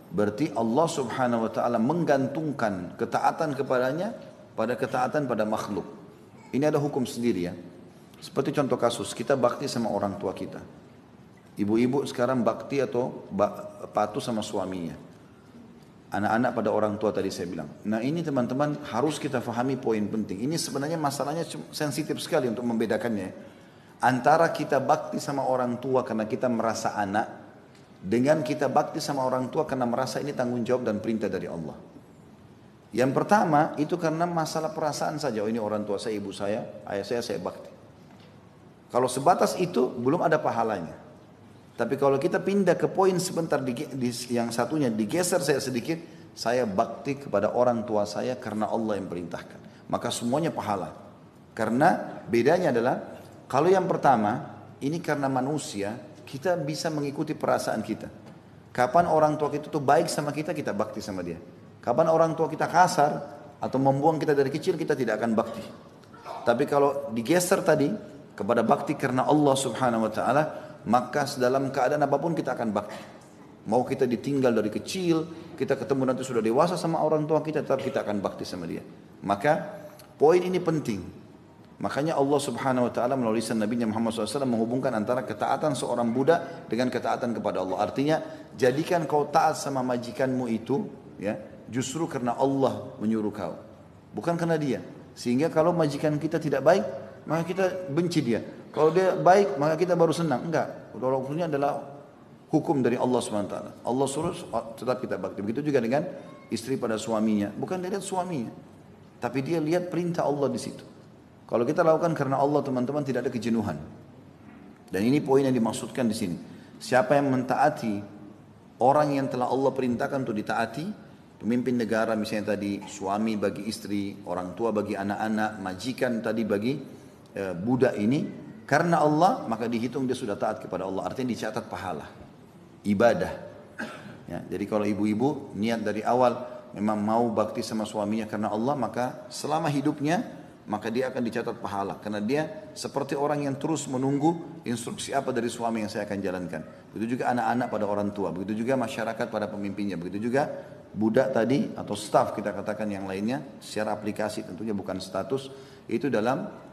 berarti Allah subhanahu wa ta'ala menggantungkan ketaatan kepadanya pada ketaatan pada makhluk. Ini ada hukum sendiri ya. Seperti contoh kasus, kita bakti sama orang tua kita. Ibu-ibu sekarang bakti atau patuh sama suaminya. Anak-anak pada orang tua tadi saya bilang. Nah ini teman-teman harus kita fahami poin penting. Ini sebenarnya masalahnya sensitif sekali untuk membedakannya. Antara kita bakti sama orang tua karena kita merasa anak, dengan kita bakti sama orang tua karena merasa ini tanggung jawab dan perintah dari Allah. Yang pertama itu karena masalah perasaan saja. Oh ini orang tua saya, ibu saya, ayah saya bakti. Kalau sebatas itu belum ada pahalanya. Tapi kalau kita pindah ke poin sebentar yang satunya digeser saya sedikit, saya bakti kepada orang tua saya karena Allah yang perintahkan. Maka semuanya pahala. Karena bedanya adalah kalau yang pertama ini karena manusia kita bisa mengikuti perasaan kita. Kapan orang tua kita tuh baik sama kita, kita bakti sama dia. Kapan orang tua kita kasar atau membuang kita dari kecil, kita tidak akan bakti. Tapi kalau digeser tadi kepada bakti karena Allah subhanahu wa ta'ala, maka dalam keadaan apapun kita akan bakti. Mau kita ditinggal dari kecil, kita ketemu nanti sudah dewasa sama orang tua kita, tetap kita akan bakti sama dia. Maka poin ini penting. Makanya Allah subhanahu wa ta'ala melalui Nabi Muhammad SAW menghubungkan antara ketaatan seorang budak dengan ketaatan kepada Allah. Artinya jadikan kau taat sama majikanmu itu ya, justru karena Allah menyuruh kau, bukan karena dia. Sehingga kalau majikan kita tidak baik, maka kita benci dia. Kalau dia baik, maka kita baru senang. Enggak. Hukumnya adalah hukum dari Allah SWT. Allah suruh tetap kita bakti. Begitu juga dengan istri pada suaminya. Bukan dia lihat suaminya, tapi dia lihat perintah Allah di situ. Kalau kita lakukan karena Allah, teman-teman, tidak ada kejenuhan. Dan ini poin yang dimaksudkan di sini. Siapa yang mentaati orang yang telah Allah perintahkan untuk ditaati, pemimpin negara misalnya tadi, suami bagi istri, orang tua bagi anak-anak, majikan tadi bagi budak ini, karena Allah, maka dihitung dia sudah taat kepada Allah. Artinya dicatat pahala, ibadah. Ya, jadi kalau ibu-ibu niat dari awal memang mau bakti sama suaminya karena Allah, maka selama hidupnya, maka dia akan dicatat pahala. Karena dia seperti orang yang terus menunggu instruksi apa dari suami yang saya akan jalankan. Begitu juga anak-anak pada orang tua, begitu juga masyarakat pada pemimpinnya, begitu juga budak tadi atau staff kita katakan yang lainnya, secara aplikasi tentunya bukan status, itu dalam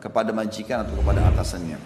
kepada majikan atau kepada atasannya.